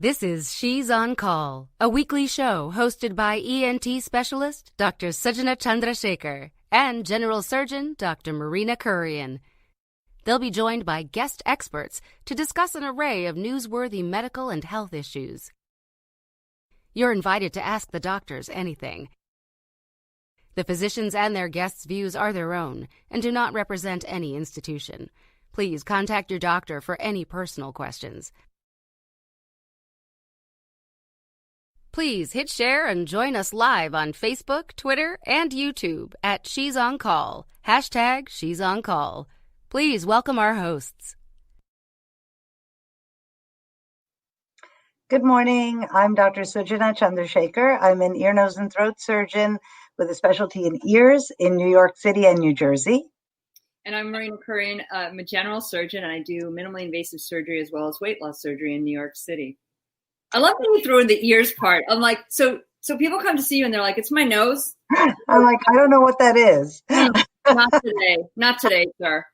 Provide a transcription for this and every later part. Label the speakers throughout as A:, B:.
A: This is She's on Call, a weekly show hosted by ENT specialist Dr. Sujana Chandrasekhar and General Surgeon Dr. Marina Kurian. They'll be joined by guest experts to discuss an array of newsworthy medical and health issues. You're invited to ask the doctors anything. The physicians and their guests' views are their own and do not represent any institution. Please contact your doctor for any personal questions. Please hit share and join us live on Facebook, Twitter, and YouTube at She's on Call, hashtag She's on Call. Please welcome our hosts.
B: Good morning. I'm Dr. Sujana Chandrasekhar. I'm an ear, nose, and throat surgeon with a specialty in ears in New York City and New Jersey.
C: And I'm Marina Kurian. I'm a general surgeon, and I do minimally invasive surgery as well as weight loss surgery in New York City. I love when you throw in the ears part. I'm like, so people come to see you and they're like, it's my nose.
B: I'm like, I don't know what that is.
C: Not today, sir.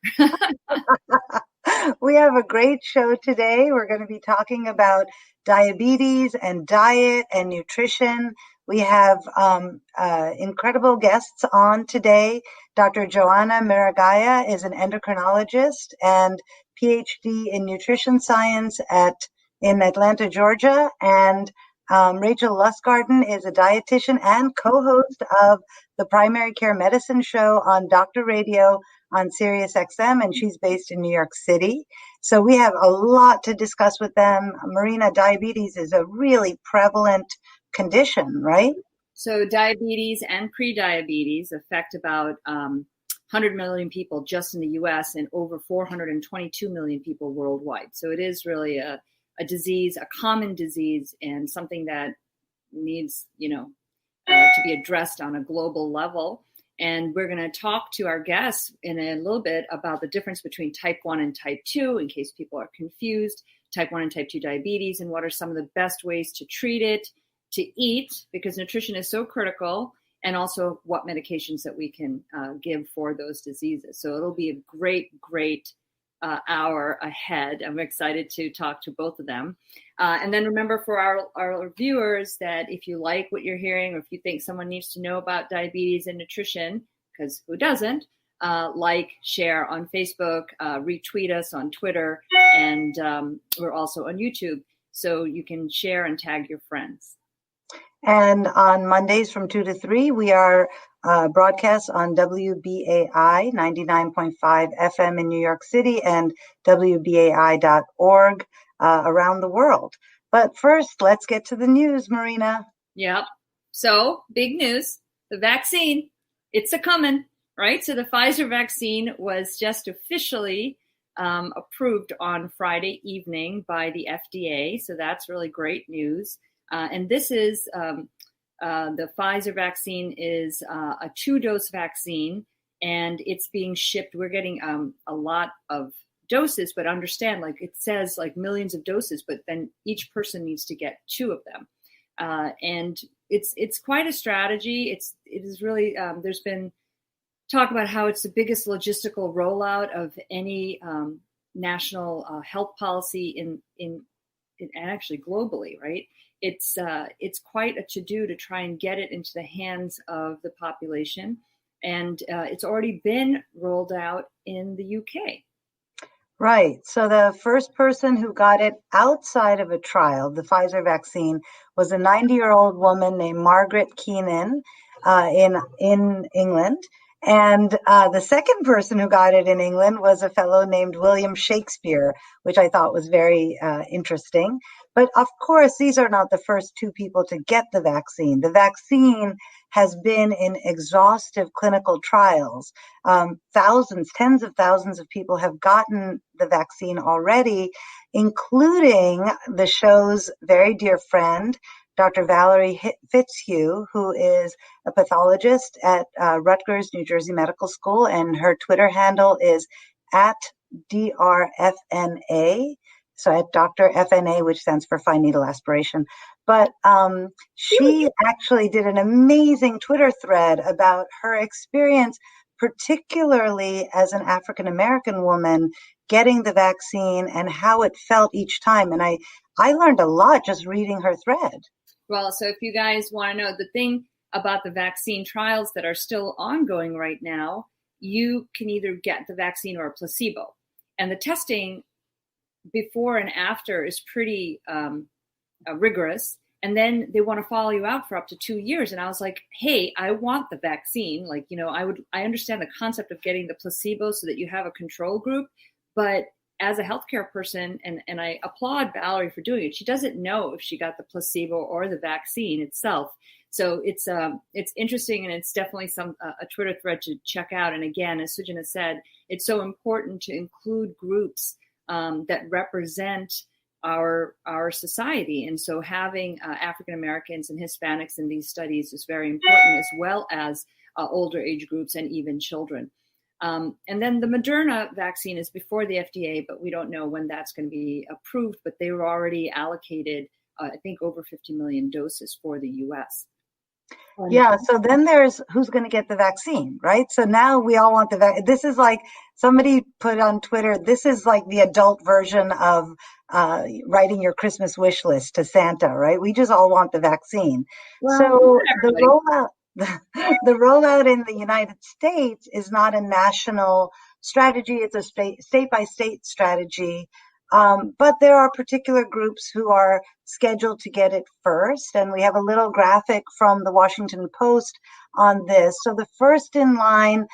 B: We have a great show today. We're going to be talking about diabetes and diet and nutrition. We have incredible guests on today. Dr. Joanna Miragaya is an endocrinologist and PhD in nutrition science in Atlanta, Georgia, and Rachel Lustgarten is a dietitian and co-host of the Primary Care Medicine Show on Dr. Radio on Sirius XM, and she's based in New York City. So we have a lot to discuss with them. Marina, diabetes is a really prevalent condition, right?
C: So diabetes and prediabetes affect about 100 million people just in the U.S. and over 422 million people worldwide. So it is really a disease, a common disease, and something that needs, to be addressed on a global level. And we're going to talk to our guests in a little bit about the difference between type 1 and type 2, in case people are confused, type 1 and type 2 diabetes, and what are some of the best ways to treat it, to eat, because nutrition is so critical, and also what medications that we can give for those diseases. So it'll be a great hour ahead. I'm excited to talk to both of them. And then remember for our viewers that if you like what you're hearing, or if you think someone needs to know about diabetes and nutrition, because who doesn't, share on Facebook, retweet us on Twitter, and we're also on YouTube. So you can share and tag your friends.
B: And on Mondays from 2 to 3, we are broadcast on WBAI 99.5 FM in New York City and WBAI.org around the world. But first, let's get to the news, Marina.
C: Yep. So, big news. The vaccine, it's a-coming, right? So the Pfizer vaccine was just officially approved on Friday evening by the FDA. So that's really great news. And this is the Pfizer vaccine is a 2-dose vaccine, and it's being shipped. We're getting a lot of doses, but understand, like it says, like millions of doses, but then each person needs to get 2 of them. And it's quite a strategy. It is really there's been talk about how it's the biggest logistical rollout of any national health policy in actually globally, right? It's quite a to-do to try and get it into the hands of the population. And it's already been rolled out in the UK.
B: Right. So the first person who got it outside of a trial, the Pfizer vaccine, was a 90-year-old woman named Margaret Keenan in England. And the second person who got it in England was a fellow named William Shakespeare, which I thought was very interesting. But of course, these are not the first 2 people to get the vaccine. The vaccine has been in exhaustive clinical trials. Thousands, tens of thousands of people have gotten the vaccine already, including the show's very dear friend, Dr. Valerie Fitzhugh, who is a pathologist at Rutgers, New Jersey Medical School, and her Twitter handle is @DRFNA. So at Dr. FNA, which stands for fine needle aspiration. But she actually did an amazing Twitter thread about her experience particularly as an African American woman getting the vaccine and how it felt each time. And I learned a lot just reading her thread.
C: Well, so if you guys want to know the thing about the vaccine trials that are still ongoing right now, you can either get the vaccine or a placebo. And the testing before and after is pretty rigorous. And then they want to follow you out for up to 2 years. And I was like, hey, I want the vaccine. Like, I understand the concept of getting the placebo so that you have a control group. But as a healthcare person, and I applaud Valerie for doing it, she doesn't know if she got the placebo or the vaccine itself. So it's interesting, and it's definitely a Twitter thread to check out. And again, as Sujana said, it's so important to include groups that represent our society. And so having African Americans and Hispanics in these studies is very important, as well as older age groups and even children. And then the Moderna vaccine is before the FDA, but we don't know when that's going to be approved. But they were already allocated, I think, over 50 million doses for the U.S.
B: Yeah. So then there's who's going to get the vaccine, right? So now we all want the vaccine. This is like somebody put on Twitter, this is like the adult version of writing your Christmas wish list to Santa, right? We just all want the vaccine. Well, so the rollout in the United States is not a national strategy. It's a state by state strategy. But there are particular groups who are scheduled to get it first. And we have a little graphic from the Washington Post on this. So the first in line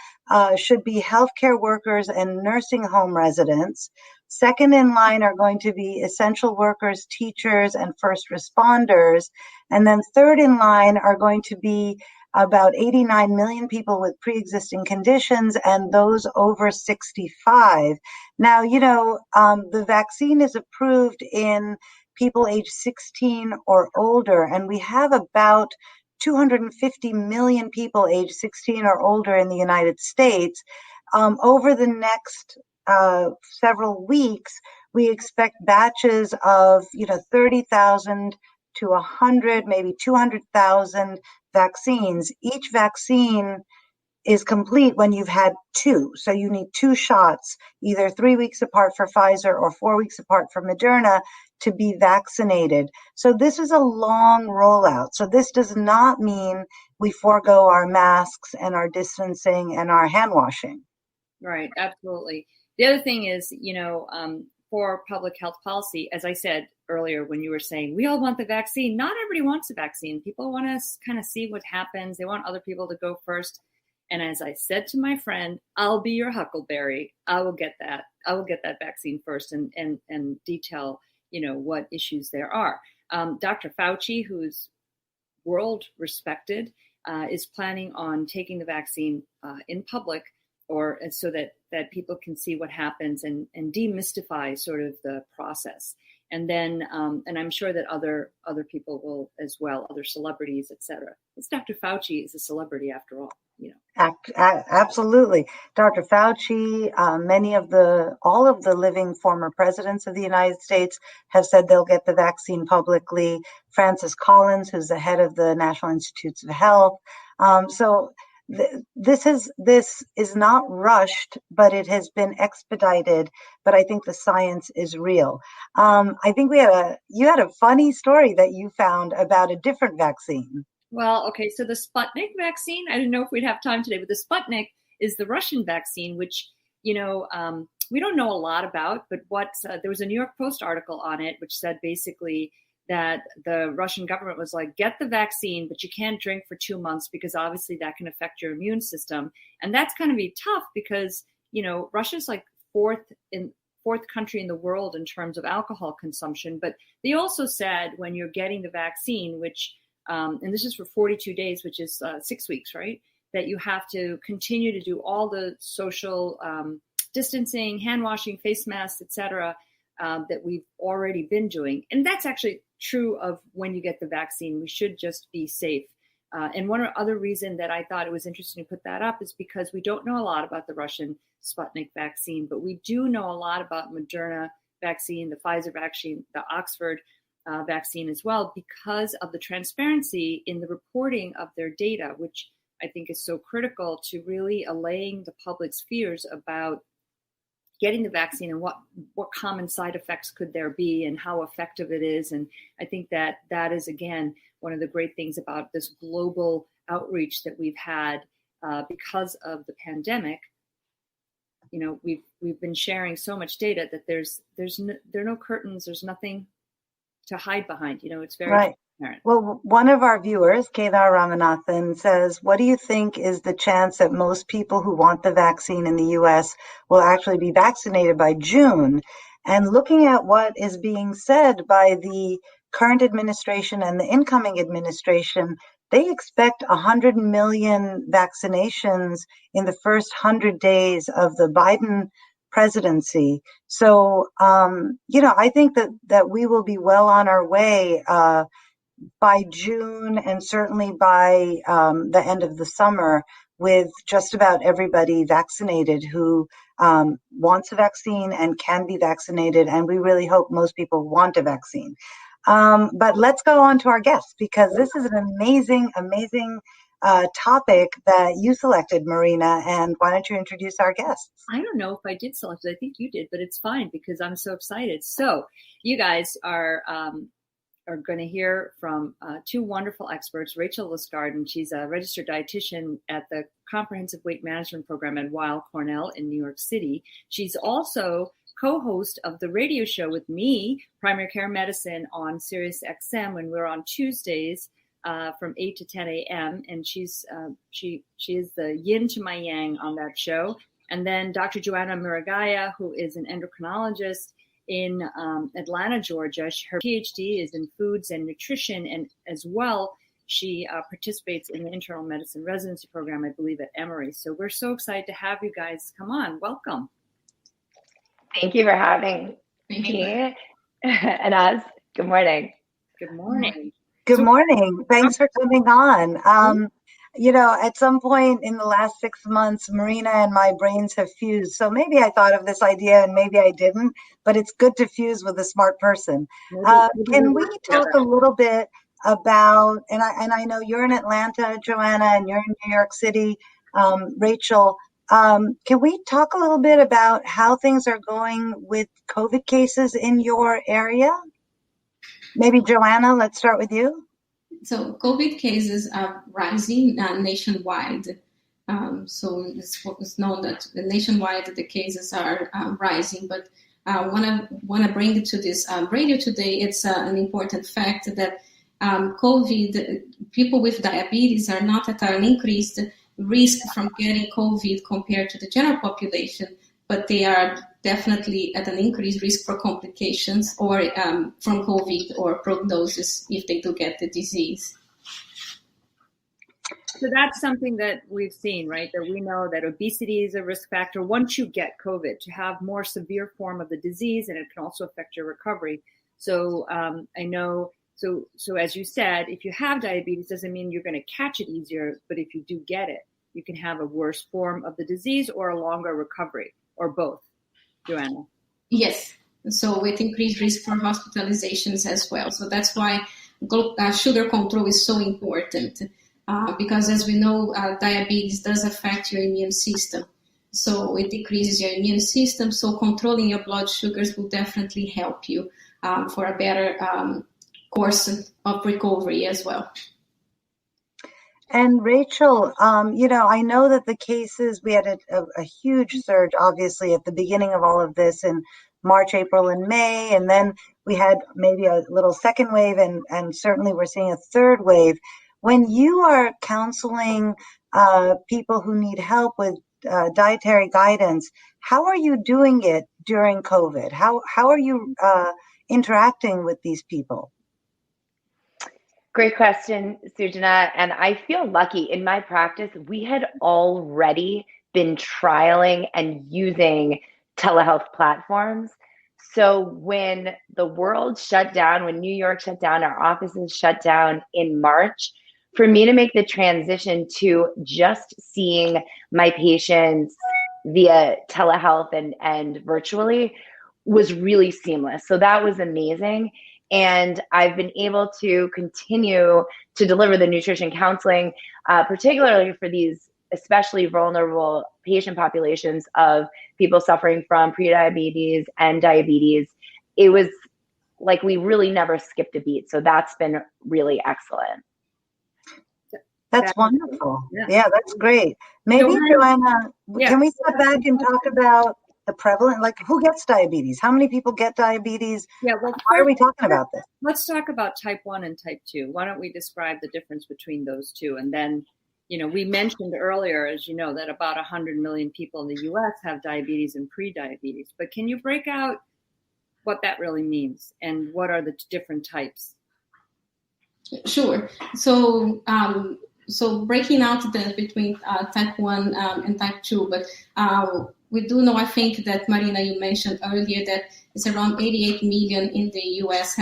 B: should be healthcare workers and nursing home residents. Second in line are going to be essential workers, teachers, and first responders. And then third in line are going to be about 89 million people with pre-existing conditions and those over 65. Now, the vaccine is approved in people age 16 or older, and we have about 250 million people age 16 or older in the United States. Over the next several weeks, we expect batches of 30,000 to 100, maybe 200,000 vaccines. Each vaccine is complete when you've had two. So you need two shots, either 3 weeks apart for Pfizer or 4 weeks apart for Moderna, to be vaccinated. So this is a long rollout. So this does not mean we forego our masks and our distancing and our hand washing.
C: Right, absolutely. The other thing is, for public health policy, as I said earlier, when you were saying we all want the vaccine, not everybody wants the vaccine. People want to kind of see what happens. They want other people to go first. And as I said to my friend, I'll be your huckleberry. I will get that. I will get that vaccine first and detail, what issues there are. Dr. Fauci, who's world respected, is planning on taking the vaccine in public, or so that people can see what happens and demystify sort of the process. And then, and I'm sure that other people will as well, other celebrities, et cetera. It's Dr. Fauci is a celebrity after all,
B: Absolutely. Dr. Fauci, all of the living former presidents of the United States have said they'll get the vaccine publicly. Francis Collins, who's the head of the National Institutes of Health. This is not rushed, but it has been expedited. But I think the science is real. I think you had a funny story that you found about a different vaccine.
C: Well, okay, so the Sputnik vaccine, I didn't know if we'd have time today, but the Sputnik is the Russian vaccine, which, we don't know a lot about, but there was a New York Post article on it, which said basically that the Russian government was like, get the vaccine, but you can't drink for 2 months because obviously that can affect your immune system. And that's going to be tough because, Russia's like fourth country in the world in terms of alcohol consumption. But they also said when you're getting the vaccine, which and this is for 42 days, which is 6 weeks, right? That you have to continue to do all the social distancing, hand washing, face masks, et cetera, that we've already been doing. And that's actually true of when you get the vaccine. We should just be safe. And one other reason that I thought it was interesting to put that up is because we don't know a lot about the Russian Sputnik vaccine, but we do know a lot about Moderna vaccine, the Pfizer vaccine, the Oxford vaccine as well, because of the transparency in the reporting of their data, which I think is so critical to really allaying the public's fears about getting the vaccine and what common side effects could there be and how effective it is. And I think that is, again, one of the great things about this global outreach that we've had because of the pandemic. You know, we've been sharing so much data that there are no curtains, there's nothing to hide behind. You know, it's very
B: right.
C: transparent.
B: Well, one of our viewers, Kedar Ramanathan, says, what do you think is the chance that most people who want the vaccine in the U.S. will actually be vaccinated by June? And looking at what is being said by the current administration and the incoming administration, they expect 100 million vaccinations in the first 100 days of the Biden presidency. So, I think that we will be well on our way by June and certainly by the end of the summer with just about everybody vaccinated who wants a vaccine and can be vaccinated. And we really hope most people want a vaccine. But let's go on to our guests, because this is an amazing topic that you selected, Marina. And why don't you introduce our guests?
C: I don't know if I did select it. I think you did, but it's fine because I'm so excited. So you guys are going to hear from two wonderful experts. Rachel Lustgarten, she's a registered dietitian at the Comprehensive Weight Management Program at Weill Cornell in New York City. She's also co-host of the radio show with me, Primary Care Medicine, on Sirius XM when we're on Tuesdays from 8 to 10 a.m. And she is the yin to my yang on that show. And then Dr. Joanna Miragaya, who is an endocrinologist in Atlanta, Georgia. Her PhD is in foods and nutrition, and as well, she participates in the internal medicine residency program, I believe, at Emory. So we're so excited to have you guys. Come on, welcome.
D: Thank you for having me and us. Good morning.
C: Good morning.
B: Good morning. Thanks for coming on. At some point in the last 6 months, Marina and my brains have fused. So maybe I thought of this idea and maybe I didn't, but it's good to fuse with a smart person. Can we talk a little bit about, and I know you're in Atlanta, Joanna, and you're in New York City, Rachel, can we talk a little bit about how things are going with COVID cases in your area? Maybe Joanna, let's start with you.
E: So COVID cases are rising nationwide. So it's known that nationwide the cases are rising. But want to bring it to this radio today. It's an important fact that COVID, people with diabetes are not at an increased risk from getting COVID compared to the general population, but they are definitely at an increased risk for complications or from COVID or prognosis if they do get the disease.
C: So that's something that we've seen, right? That we know that obesity is a risk factor once you get COVID, to have more severe form of the disease, and it can also affect your recovery. So I know, so as you said, if you have diabetes, doesn't mean you're going to catch it easier, but if you do get it, you can have a worse form of the disease or a longer recovery, or both. Joanna?
E: Yes. So with increased risk for hospitalizations as well. So that's why sugar control is so important because, as we know, diabetes does affect your immune system. So it decreases your immune system. So controlling your blood sugars will definitely help you for a better course of recovery as well.
B: And Rachel, I know that the cases, we had a huge surge, obviously, at the beginning of all of this in March, April, and May. And then we had maybe a little second wave, and certainly we're seeing a third wave. When you are counseling people who need help with dietary guidance, how are you doing it during COVID? How are you interacting with these people?
D: Great question, Sujana. And I feel lucky. In my practice, we had already been trialing and using telehealth platforms. So when the world shut down, when New York shut down, our offices shut down in March, for me to make the transition to just seeing my patients via telehealth and virtually was really seamless. So that was amazing. And I've been able to continue to deliver the nutrition counseling, particularly for these especially vulnerable patient populations of people suffering from prediabetes and diabetes. It was like we really never skipped a beat. So that's been really excellent.
B: That's wonderful. Yeah, that's great. Maybe, Joanna, can we step back and talk about the prevalent, like who gets diabetes? How many people get diabetes?
C: Yeah, well,
B: why are we talking about this?
C: Let's talk about type 1 and type 2. Why don't we describe the difference between those two? And then, we mentioned earlier, as you know, that about 100 million people in the US have diabetes and prediabetes. But can you break out what that really means and what are the different types?
E: Sure. So breaking out between type 1 and type 2, but we do know, I think that Marina, you mentioned earlier that it's around 88 million in the US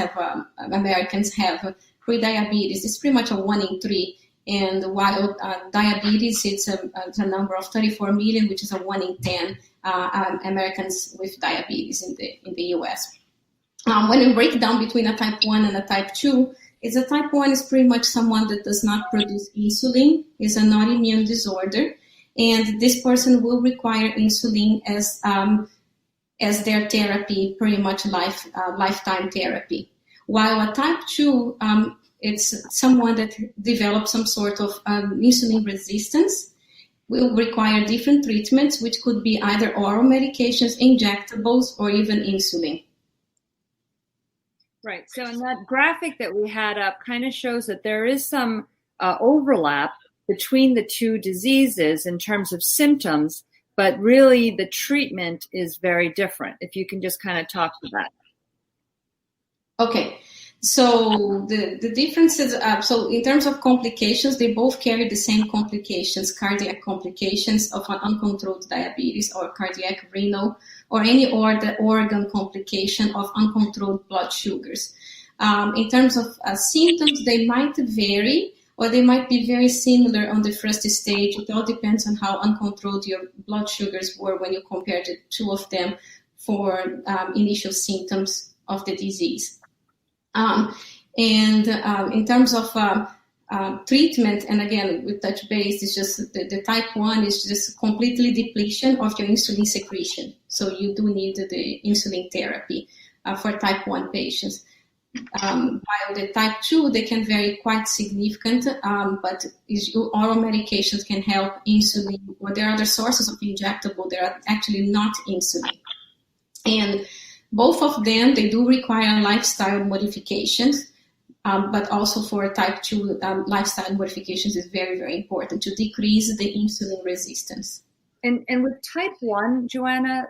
E: Americans have prediabetes. It's pretty much a 1 in 3. And while diabetes, it's a number of 34 million, which is a 1 in 10 Americans with diabetes in the US. When we break down between a type 1 and a type 2, is a type 1 is pretty much someone that does not produce insulin, is an autoimmune disorder, and this person will require insulin as their therapy, pretty much lifetime therapy. While a type 2, it's someone that develops some sort of insulin resistance, will require different treatments, which could be either oral medications, injectables, or even insulin.
C: Right. So in that graphic that we had up kind of shows that there is some overlap between the two diseases in terms of symptoms, but really the treatment is very different. If you can just kind of talk to that.
E: Okay. So the differences, so in terms of complications, they both carry the same complications, cardiac complications of an uncontrolled diabetes or cardiac, renal, or any organ complication of uncontrolled blood sugars. In terms of symptoms, they might vary or they might be very similar on the first stage. It all depends on how uncontrolled your blood sugars were when you compare the two of them for initial symptoms of the disease. In terms of treatment, and again, with touch base, it's just the type 1 is just completely depletion of your insulin secretion. So you do need the insulin therapy for type 1 patients. While the type 2, they can vary quite significant, but oral medications can help insulin, or there are other sources of injectable that are actually not insulin. And both of them, they do require lifestyle modifications, but also for type 2, lifestyle modifications is very, very important to decrease the insulin resistance.
C: And with type 1, Joanna,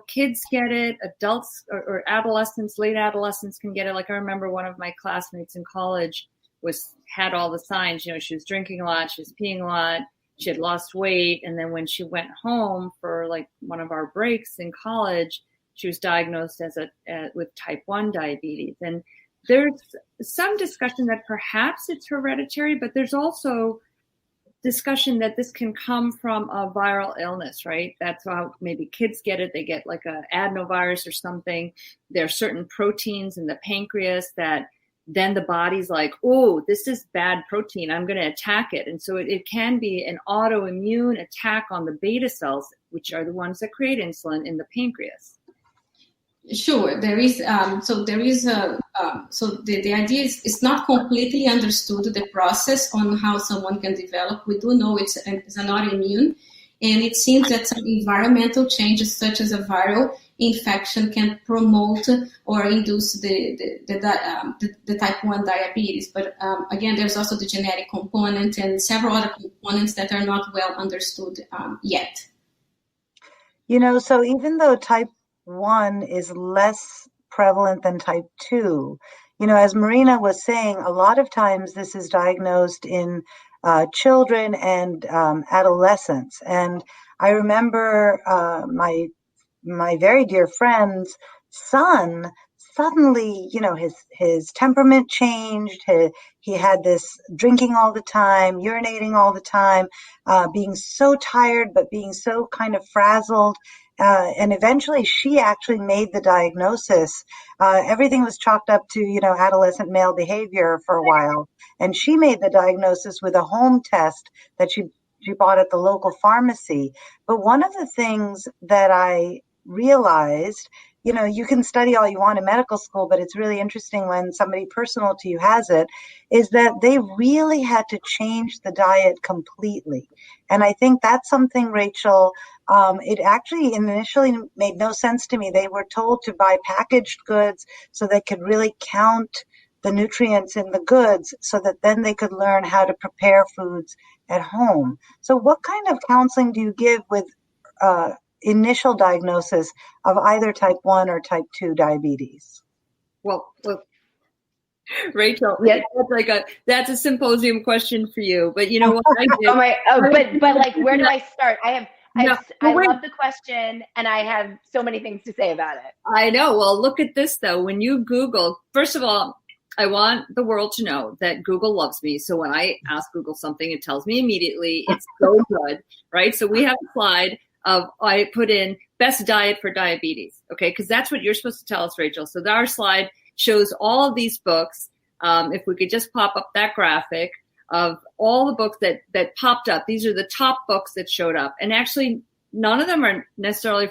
C: kids get it, adults or adolescents, late adolescents can get it. Like I remember one of my classmates in college had all the signs. She was drinking a lot, she was peeing a lot, she had lost weight. And then when she went home for like one of our breaks in college, she was diagnosed with type 1 diabetes. And there's some discussion that perhaps it's hereditary, but there's also discussion that this can come from a viral illness, right? That's how maybe kids get it. They get like an adenovirus or something. There are certain proteins in the pancreas that then the body's like, oh, this is bad protein, I'm going to attack it. And so it can be an autoimmune attack on the beta cells, which are the ones that create insulin in the pancreas.
E: Sure, there is. So the idea is it's not completely understood the process on how someone can develop. We do know it's an autoimmune, and it seems that some environmental changes, such as a viral infection, can promote or induce the type 1 diabetes. But again, there's also the genetic component and several other components that are not well understood yet.
B: So even though type 1 is less prevalent than type 2. As Marina was saying, a lot of times this is diagnosed in children and adolescents. And I remember my very dear friend's son, suddenly, his temperament changed. He had this drinking all the time, urinating all the time, being so tired, but being so kind of frazzled. And eventually she actually made the diagnosis. Everything was chalked up to, adolescent male behavior for a while. And she made the diagnosis with a home test that she bought at the local pharmacy. But one of the things that I realized, you can study all you want in medical school, but it's really interesting when somebody personal to you has it, is that they really had to change the diet completely. And I think that's something, Rachel, it actually initially made no sense to me. They were told to buy packaged goods so they could really count the nutrients in the goods so that then they could learn how to prepare foods at home. So what kind of counseling do you give with initial diagnosis of either type 1 or type 2 diabetes?
C: Well, Rachel,
D: yes.
C: That's a symposium question for you. But you know what I did?
D: But like, where do I start? I love the question, and I have so many things to say about it.
C: I know. Well, look at this though. When you Google, first of all, I want the world to know that Google loves me. So when I ask Google something, it tells me immediately. It's so good, right? So we have a slide I put in best diet for diabetes, okay? Because that's what you're supposed to tell us, Rachel. So our slide shows all of these books. If we could just pop up that graphic of all the books that popped up. These are the top books that showed up. And actually, none of them are necessarily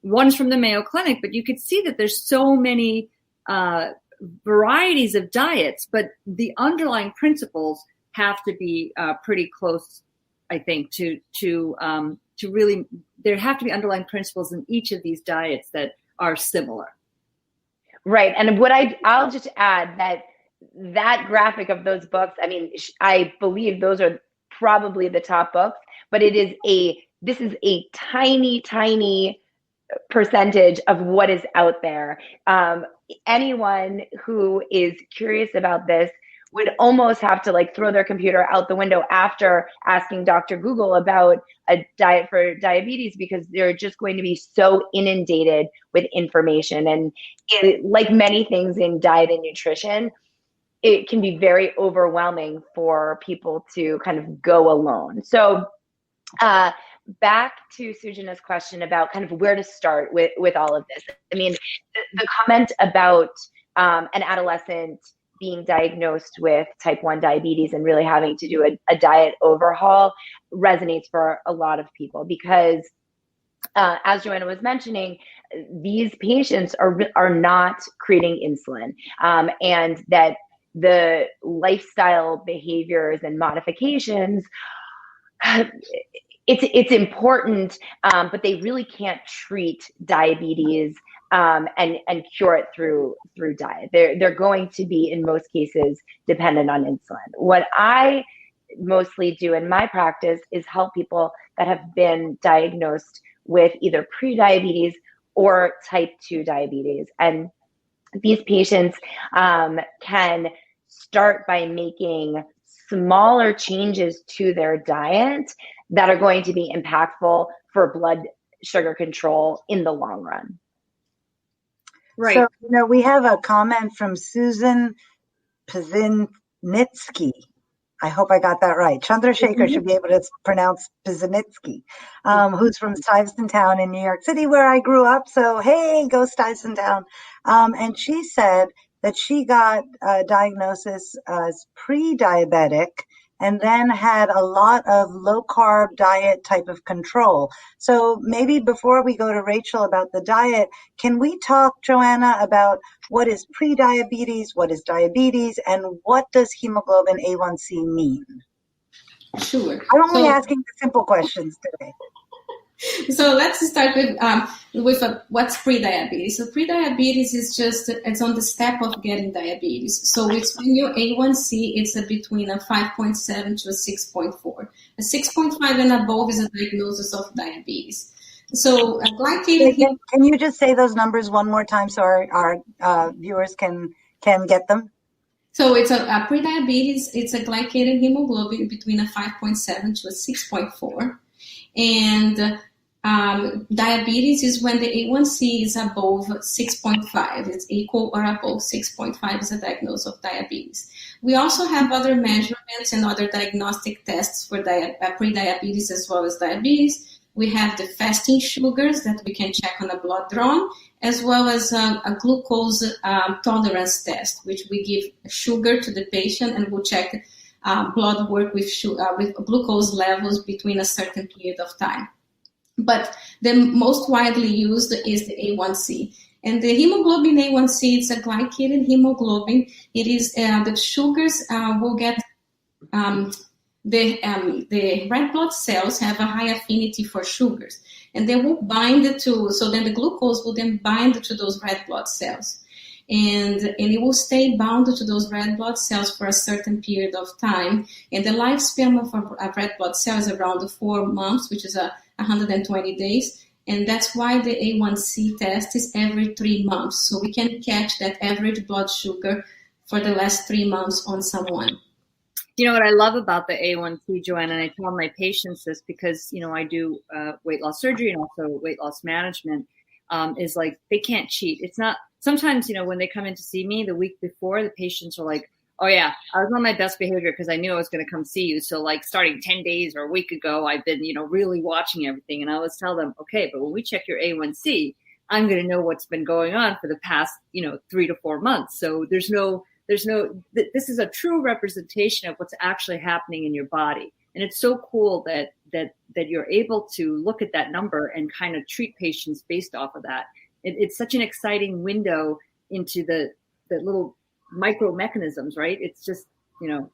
C: one's from the Mayo Clinic, but you could see that there's so many varieties of diets, but the underlying principles have to be pretty close, I think, to really, there have to be underlying principles in each of these diets that are similar.
D: Right. And I'll just add that graphic of those books, I mean, I believe those are probably the top books, but this is a tiny, tiny percentage of what is out there. Anyone who is curious about this would almost have to throw their computer out the window after asking Dr. Google about a diet for diabetes, because they're just going to be so inundated with information. And like many things in diet and nutrition, it can be very overwhelming for people to kind of go alone. So back to Sujana's question about kind of where to start with all of this. I mean, the comment about an adolescent being diagnosed with type 1 diabetes and really having to do a diet overhaul resonates for a lot of people, because as Joanna was mentioning, these patients are not creating insulin, and that the lifestyle behaviors and modifications, it's important, but they really can't treat diabetes and cure it through diet. They're going to be, in most cases, dependent on insulin. What I mostly do in my practice is help people that have been diagnosed with either prediabetes or type 2 diabetes. And these patients can start by making smaller changes to their diet that are going to be impactful for blood sugar control in the long run.
B: Right. So, we have a comment from Susan Pizanitsky. I hope I got that right. Chandrasekhar should be able to pronounce Pizanitsky, who's from Stuyvesant Town in New York City, where I grew up. So, hey, go Stuyvesant Town. And she said that she got a diagnosis as pre-diabetic and then had a lot of low-carb diet type of control. So maybe before we go to Rachel about the diet, can we talk, Joanna, about what is pre-diabetes, what is diabetes, and what does hemoglobin A1C mean?
E: Sure.
B: I'm only asking the simple questions today.
E: So let's start with what's prediabetes. So prediabetes is it's on the step of getting diabetes. So it's when your A1C, it's between a 5.7 to a 6.4. A 6.5 and above is a diagnosis of diabetes. So glycated.
B: Can you just say those numbers one more time so our viewers can get them?
E: So it's a prediabetes. It's a glycated hemoglobin between a 5.7 to a 6.4, and diabetes is when the A1C is above 6.5. It's equal or above 6.5 is a diagnosis of diabetes. We also have other measurements and other diagnostic tests for pre-diabetes as well as diabetes. we have the fasting sugars that we can check on a blood drawn, as well as a glucose tolerance test, which we give sugar to the patient and we'll check blood work with glucose levels between a certain period of time. But the most widely used is the A1C. And the hemoglobin A1C, it's a glycated hemoglobin. It is the sugars will get the red blood cells have a high affinity for sugars, and they will bind to. So then the glucose will then bind to those red blood cells, and it will stay bound to those red blood cells for a certain period of time. And the lifespan of a red blood cell is around 4 months, which is 120 days. And that's why the A1C test is every 3 months. So we can catch that average blood sugar for the last 3 months on someone.
C: You know what I love about the A1C, Joanna, and I tell my patients this because, I do weight loss surgery and also weight loss management, is like they can't cheat. It's not, sometimes, when they come in to see me the week before, the patients are like, oh yeah, I was on my best behavior because I knew I was going to come see you. So like starting 10 days or a week ago, I've been, really watching everything. And I always tell them, okay, but when we check your A1C, I'm going to know what's been going on for the past, 3 to 4 months. So this is a true representation of what's actually happening in your body. And it's so cool that you're able to look at that number and kind of treat patients based off of that. It's such an exciting window into the little micro mechanisms, right? It's just,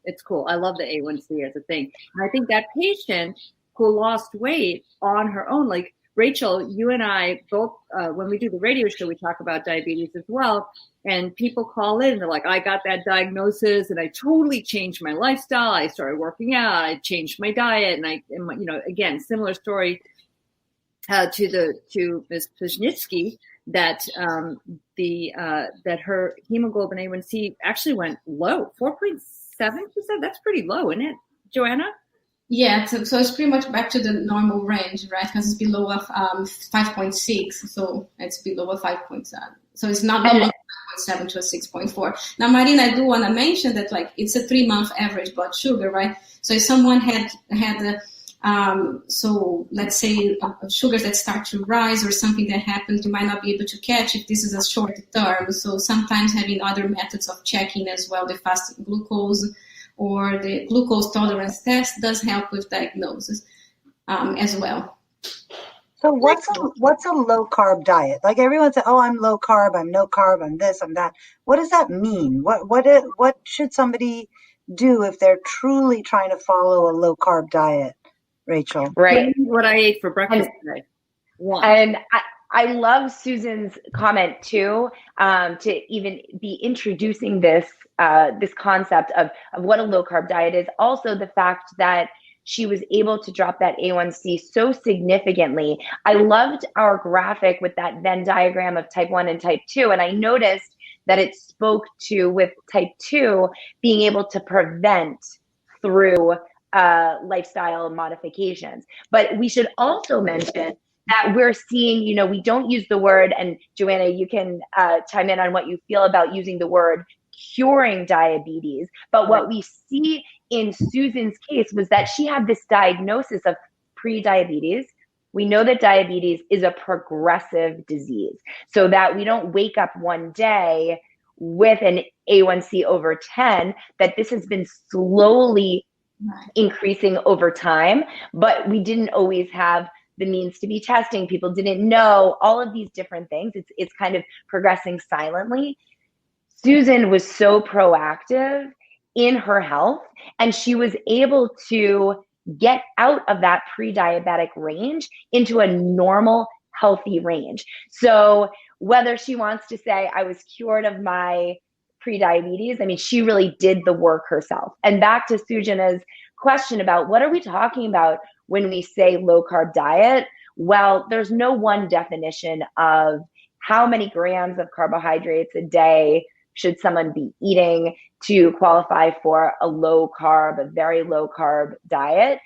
C: it's cool. I love the A1C as a thing. And I think that patient who lost weight on her own, like Rachel, you and I both, when we do the radio show, we talk about diabetes as well. And people call in and they're like, I got that diagnosis and I totally changed my lifestyle. I started working out. I changed my diet. And again, similar story to Ms. Puzhnitsky, that that her hemoglobin A1C actually went low, 4.7%. That's pretty low, isn't it, Joanna?
E: Yeah, so it's pretty much back to the normal range, right? Because it's below 5.6, so it's below a 5.7. So it's not below 5.7 to a 6.4. Now, Marina, I do want to mention that it's a 3-month average blood sugar, right? So if someone had so let's say sugars that start to rise or something that happens, you might not be able to catch if this is a short term. So sometimes having other methods of checking as well, the fasting glucose or the glucose tolerance test does help with diagnosis as well.
B: So what's a low carb diet? Like everyone says, oh, I'm low carb, I'm no carb, I'm this, I'm that. What does that mean? What should somebody do if they're truly trying to follow a low carb diet, Rachel?
D: Right.
C: What I ate for breakfast today. One.
D: And I love Susan's comment too, to even be introducing this concept of what a low carb diet is. Also the fact that she was able to drop that A1C so significantly. I loved our graphic with that Venn diagram of type 1 and type 2. And I noticed that it spoke to, with type 2, being able to prevent through lifestyle modifications. But we should also mention that we're seeing, we don't use the word, and Joanna, you can chime in on what you feel about using the word curing diabetes. But what we see in Susan's case was that she had this diagnosis of pre-diabetes. We know that diabetes is a progressive disease, so that we don't wake up one day with an A1C over 10, that this has been slowly increasing over time, but we didn't always have the means to be testing. People didn't know all of these different things. It's kind of progressing silently. Susan was so proactive in her health, and she was able to get out of that pre-diabetic range into a normal, healthy range. So whether she wants to say, I was cured of my pre-diabetes, she really did the work herself. And back to Sujana's question about what are we talking about when we say low carb diet? Well, there's no one definition of how many grams of carbohydrates a day should someone be eating to qualify for a low carb, a very low carb diet.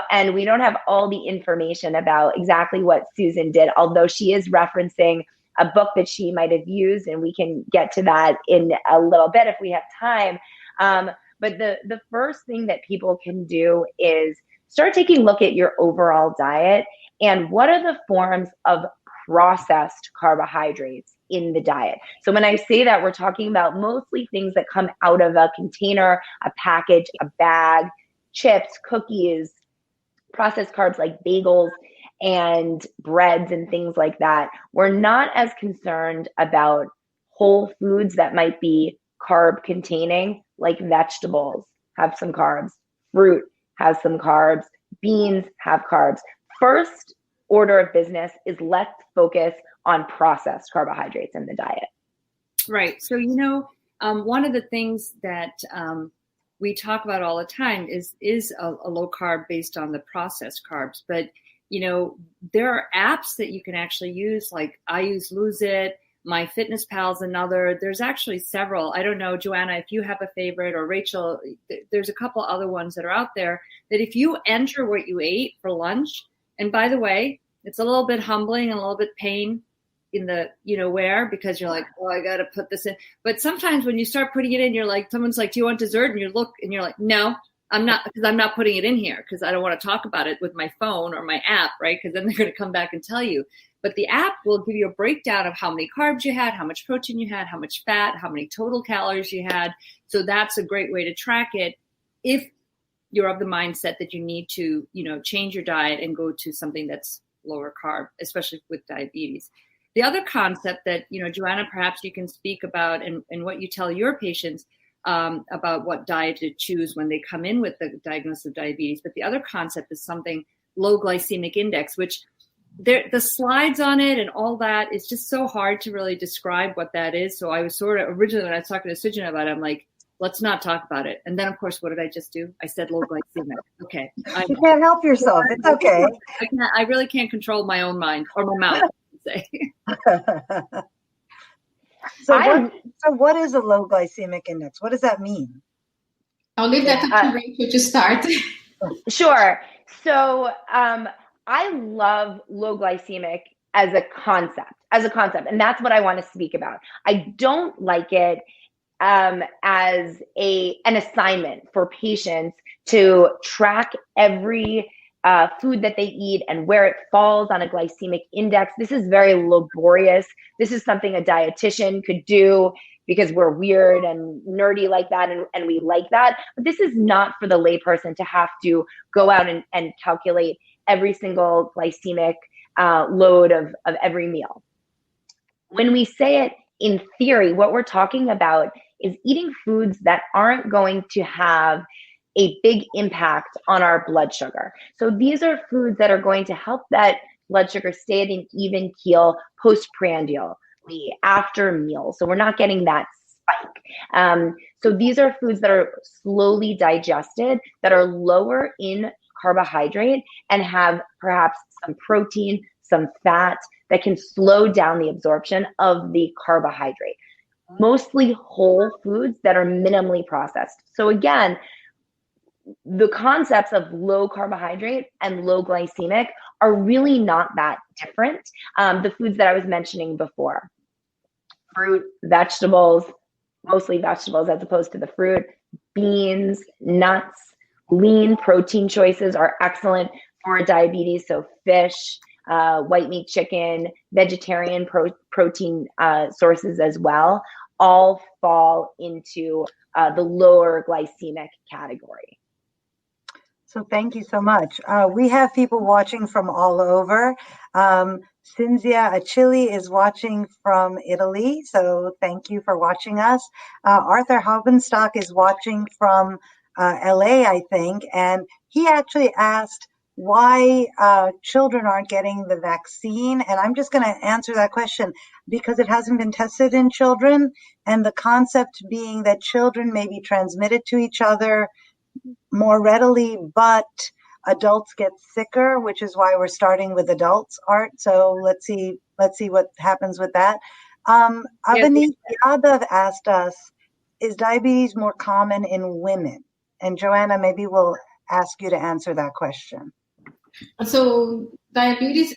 D: And we don't have all the information about exactly what Susan did, although she is referencing a book that she might have used, and we can get to that in a little bit if we have time. But the first thing that people can do is start taking a look at your overall diet and what are the forms of processed carbohydrates in the diet. So when I say that, we're talking about mostly things that come out of a container, a package, a bag, chips, cookies, processed carbs like bagels and breads and things like that. We're not as concerned about whole foods that might be carb containing, like vegetables have some carbs, fruit has some carbs, beans have carbs. First order of business is let's focus on processed carbohydrates in the diet.
C: Right. So, one of the things that we talk about all the time is a low carb based on the processed carbs. But, there are apps that you can actually use, like I use Lose It, MyFitnessPal's another. There's actually several. I don't know, Joanna, if you have a favorite, or Rachel, there's a couple other ones that are out there that if you enter what you ate for lunch, and by the way, it's a little bit humbling and a little bit pain in the, where, because you're like, oh, I got to put this in. But sometimes when you start putting it in, you're like, someone's like, do you want dessert? And you look and you're like, no, I'm not, because I'm not putting it in here because I don't want to talk about it with my phone or my app, right? Because then they're going to come back and tell you. But the app will give you a breakdown of how many carbs you had, how much protein you had, how much fat, how many total calories you had. So that's a great way to track it if you're of the mindset that you need to, change your diet and go to something that's lower carb, especially with diabetes. The other concept that, Joanna, perhaps you can speak about and what you tell your patients about what diet to choose when they come in with the diagnosis of diabetes. But the other concept is something low glycemic index, which the slides on it and all that is just so hard to really describe what that is. So I was sort of originally, when I was talking to Sujana about it, I'm like, let's not talk about it. And then, of course, what did I just do? I said low glycemic. Okay.
B: You can't help yourself. It's okay.
C: I really can't control my own mind or my mouth, I should say.
B: So what is a low glycemic index? What does that mean?
E: I'll leave that to Rachel to start.
D: Sure. So I love low glycemic as a concept, and that's what I want to speak about. I don't like it as an assignment for patients to track every food that they eat and where it falls on a glycemic index. This is very laborious. This is something a dietitian could do because we're weird and nerdy like that, and we like that. But this is not for the layperson to have to go out and calculate every single glycemic load of every meal. When we say it in theory, what we're talking about is eating foods that aren't going to have a big impact on our blood sugar. So these are foods that are going to help that blood sugar stay at an even keel postprandially, after meals. So we're not getting that spike. So these are foods that are slowly digested, that are lower in carbohydrate and have perhaps some protein, some fat that can slow down the absorption of the carbohydrate. Mostly whole foods that are minimally processed. So again, the concepts of low carbohydrate and low glycemic are really not that different. The foods that I was mentioning before, fruit, vegetables, mostly vegetables as opposed to the fruit, beans, nuts, lean protein choices are excellent for diabetes. So fish, white meat, chicken, vegetarian protein sources as well, all fall into the lower glycemic category.
B: So thank you so much. We have people watching from all over. Cinzia Achille is watching from Italy, so thank you for watching us. Arthur Haubenstock is watching from LA, I think, and he actually asked why children aren't getting the vaccine. And I'm just going to answer that question because it hasn't been tested in children. And the concept being that children may be transmitted to each other more readily, but adults get sicker, which is why we're starting with adults, Art. So let's see what happens with that. Avani Yadav asked us, is diabetes more common in women? And Joanna, maybe we'll ask you to answer that question.
E: So diabetes,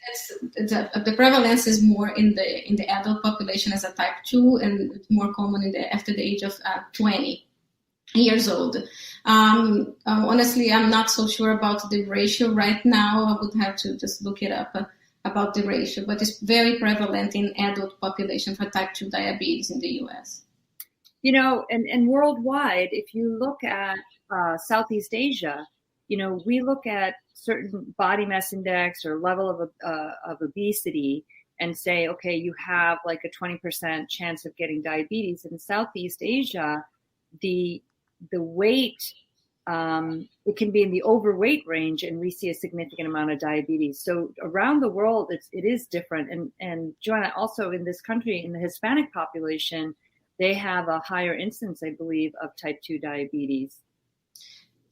E: the prevalence is more in the adult population as a type 2, and it's more common after the age of 20. years old. Honestly, I'm not so sure about the ratio right now. I would have to just look it up about the ratio, but it's very prevalent in adult population for type 2 diabetes in the U.S.
C: You know, and worldwide, if you look at Southeast Asia, you know, we look at certain body mass index or level of obesity and say, okay, you have like a 20% chance of getting diabetes. In Southeast Asia, the weight, it can be in the overweight range, and we see a significant amount of diabetes. So around the world, it is different. And Joanna, also in this country, in the Hispanic population, they have a higher incidence, I believe, of type 2 diabetes.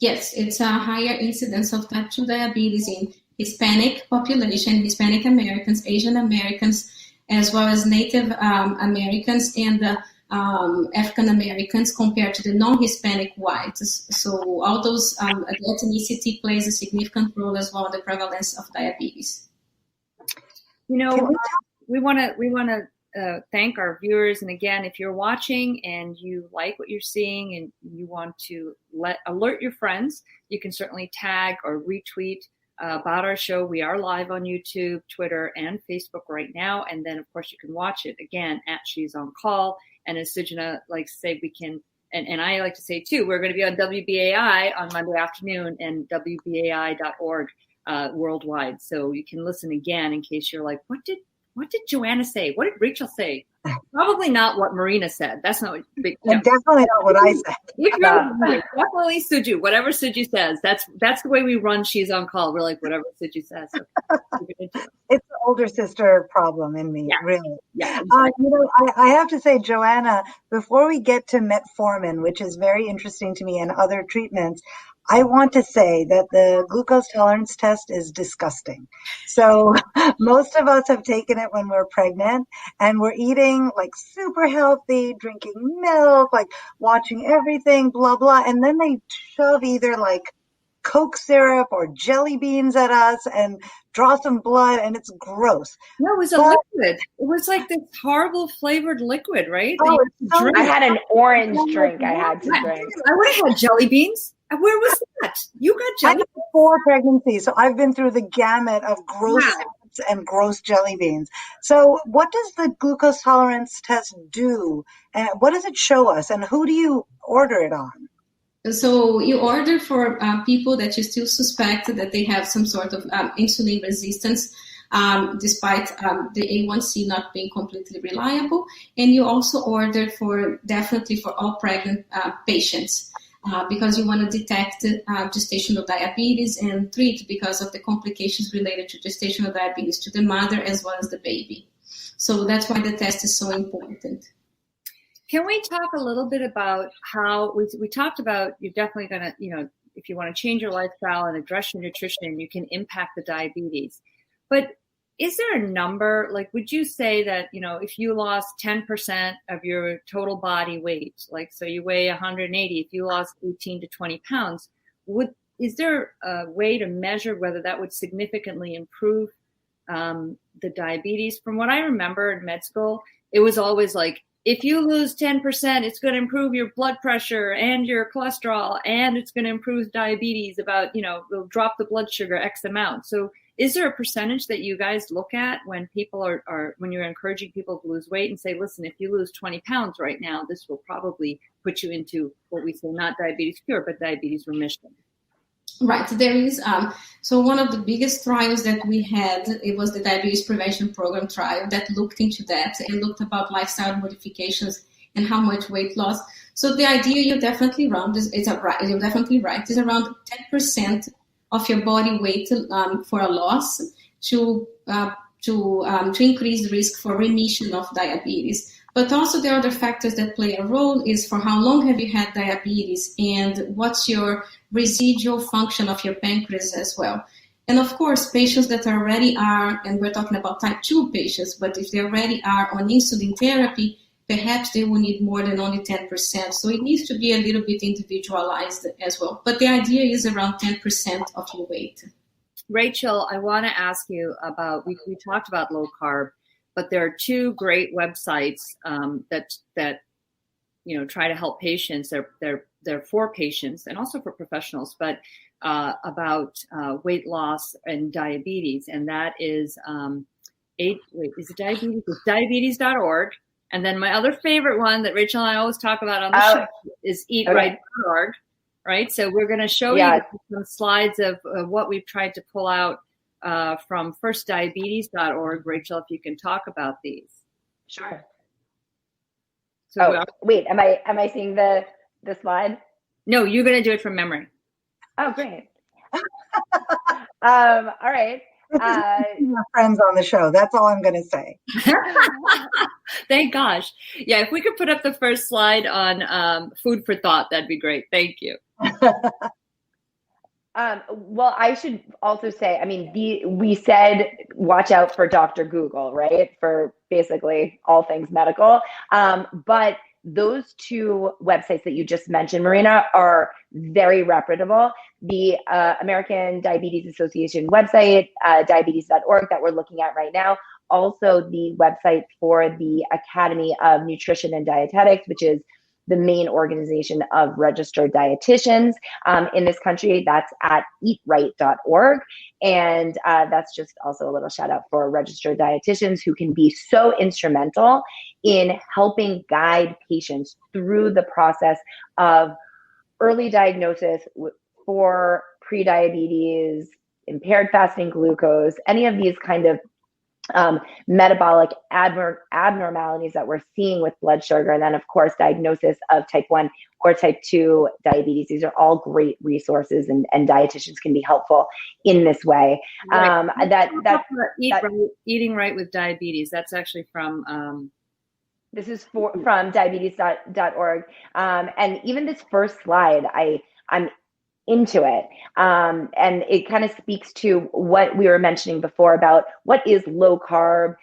E: Yes, it's a higher incidence of type 2 diabetes in Hispanic population, Hispanic Americans, Asian Americans, as well as Native Americans and African Americans compared to the non-Hispanic whites. So all those ethnicity plays a significant role as well in the prevalence of diabetes.
C: You know, we want to thank our viewers. And again, if you're watching and you like what you're seeing and you want to alert your friends, you can certainly tag or retweet about our show. We are live on YouTube, Twitter, and Facebook right now. And then, of course, you can watch it again at She's on Call. And as Sujana likes to say, we can, and I like to say too, we're going to be on WBAI on Monday afternoon and WBAI.org worldwide. So you can listen again in case you're like, what did Joanna say? What did Rachel say? Probably not what Marina said. That's not what
B: definitely not what I said.
C: Definitely Suju. Whatever Suju says, that's the way we run She's on Call. We're like, whatever Suju says.
B: It's the older sister problem in me, really.
C: Yeah. Exactly.
B: You know, I have to say, Joanna, before we get to metformin, which is very interesting to me, and other treatments, I want to say that the glucose tolerance test is disgusting. So most of us have taken it when we're pregnant, and we're eating like super healthy, drinking milk, like watching everything, blah, blah. And then they shove either like Coke syrup or jelly beans at us and draw some blood, and it's gross.
C: No, it was a liquid. It was like this horrible flavored liquid, right?
B: Oh,
D: I had an orange drink I had to drink.
C: I would have had jelly beans. Where was that? You got jelly beans?
B: I had 4 pregnancies, so I've been through the gamut of gross syrups and gross jelly beans. So what does the glucose tolerance test do? And what does it show us? And who do you order it on?
E: So you order for people that you still suspect that they have some sort of insulin resistance, despite the A1C not being completely reliable. And you also order definitely for all pregnant patients. Because you want to detect gestational diabetes and treat because of the complications related to gestational diabetes to the mother as well as the baby. So that's why the test is so important.
C: Can we talk a little bit about how we talked about you're definitely going to, you know, if you want to change your lifestyle and address your nutrition, you can impact the diabetes. But is there a number, like, would you say that, you know, if you lost 10% of your total body weight, like, so you weigh 180, if you lost 18 to 20 pounds, is there a way to measure whether that would significantly improve the diabetes? From what I remember in med school, it was always like, if you lose 10%, it's going to improve your blood pressure and your cholesterol, and it's going to improve diabetes about, you know, it'll drop the blood sugar X amount. So is there a percentage that you guys look at when people when you're encouraging people to lose weight and say, listen, if you lose 20 pounds right now, this will probably put you into what we say, not diabetes cure, but diabetes remission?
E: Right. There is. So one of the biggest trials that we had, it was the Diabetes Prevention Program trial that looked into that and looked about lifestyle modifications and how much weight loss. So the idea you're definitely right. You're definitely right. Is around 10% of your body weight for a loss to increase the risk for remission of diabetes. But also the other factors that play a role is for how long have you had diabetes and what's your residual function of your pancreas as well. And of course, patients that already are, and we're talking about type 2 patients, but if they already are on insulin therapy, perhaps they will need more than only 10%. So it needs to be a little bit individualized as well. But the idea is around 10% of your weight.
C: Rachel, I want to ask you about, we talked about low carb, but there are 2 great websites that try to help patients. They're for patients and also for professionals, but about weight loss and diabetes. And that is is it diabetes? It's diabetes.org. And then my other favorite one that Rachel and I always talk about on the show is eatright.org. Right. So we're going to show you some slides of what we've tried to pull out from first diabetes.org. Rachel, if you can talk about these.
D: Sure.
C: So
D: wait, am I seeing the slide?
C: No, you're going to do it from memory.
D: Oh, great. All right.
B: Friends on the show. That's all I'm going to say.
C: Thank gosh. Yeah, if we could put up the first slide on food for thought, that'd be great. Thank you.
D: Well, I should also say, I mean, we said watch out for Dr. Google, right? For basically all things medical. But those two websites that you just mentioned, Marina, are very reputable. The American Diabetes Association website, diabetes.org, that we're looking at right now. Also, the website for the Academy of Nutrition and Dietetics, which is the main organization of registered dietitians in this country. That's at eatright.org. And that's just also a little shout out for registered dietitians who can be so instrumental in helping guide patients through the process of early diagnosis for prediabetes, impaired fasting glucose, any of these kind of metabolic abnormalities that we're seeing with blood sugar, and then of course diagnosis of type 1 or type 2 diabetes. These are all great resources, and dietitians can be helpful in this way.
C: Eating Right with Diabetes. That's actually from
D: this is from diabetes.org. And even this first slide, I'm into it. And it kind of speaks to what we were mentioning before about what is low carb.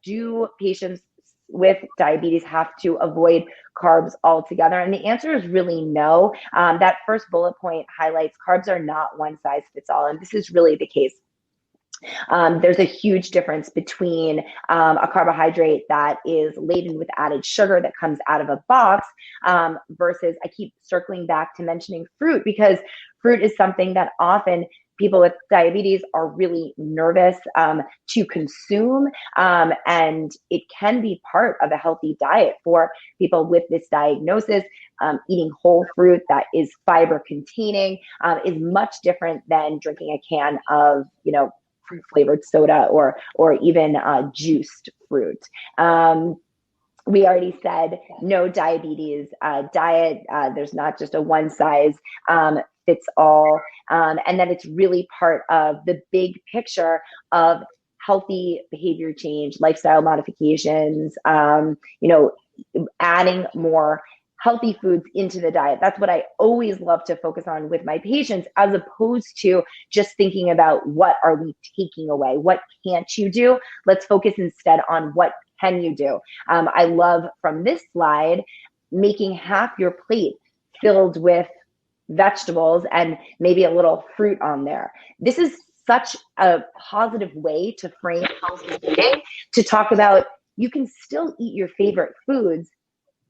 D: Do patients with diabetes have to avoid carbs altogether? And the answer is really no. That first bullet point highlights carbs are not one size fits all. And this is really the case. There's a huge difference between a carbohydrate that is laden with added sugar that comes out of a box versus, I keep circling back to mentioning fruit, because fruit is something that often people with diabetes are really nervous to consume. And it can be part of a healthy diet for people with this diagnosis. Eating whole fruit that is fiber containing is much different than drinking a can of, fruit flavored soda or even juiced fruit. We already said no diabetes diet. There's not just a one size fits all, and that it's really part of the big picture of healthy behavior change, lifestyle modifications, adding more healthy foods into the diet. That's what I always love to focus on with my patients, as opposed to just thinking about what are we taking away? What can't you do? Let's focus instead on what can you do? I love from this slide, making half your plate filled with vegetables and maybe a little fruit on there. This is such a positive way to frame healthy eating, to talk about you can still eat your favorite foods,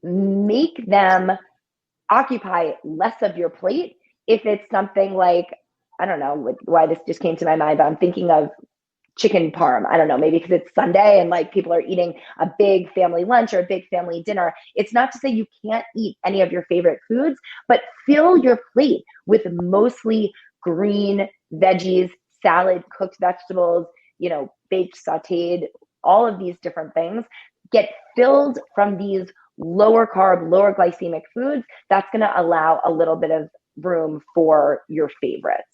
D: make them occupy less of your plate. If it's something like, I don't know why this just came to my mind, but I'm thinking of chicken parm. I don't know, maybe because it's Sunday and like people are eating a big family lunch or a big family dinner. It's not to say you can't eat any of your favorite foods, but fill your plate with mostly green veggies, salad, cooked vegetables, baked, sauteed, all of these different things. Get filled from these lower carb, lower glycemic foods. That's going to allow a little bit of room for your favorites.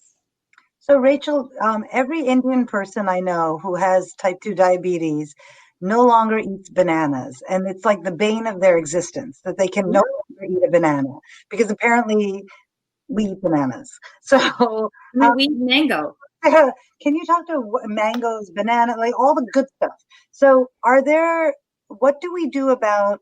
B: So Rachel, every Indian person I know who has type 2 diabetes no longer eats bananas. And it's like the bane of their existence that they can no longer eat a banana, because apparently we eat bananas. So
C: we eat mango.
B: Can you talk to mangoes, banana, like all the good stuff? So what do we do about,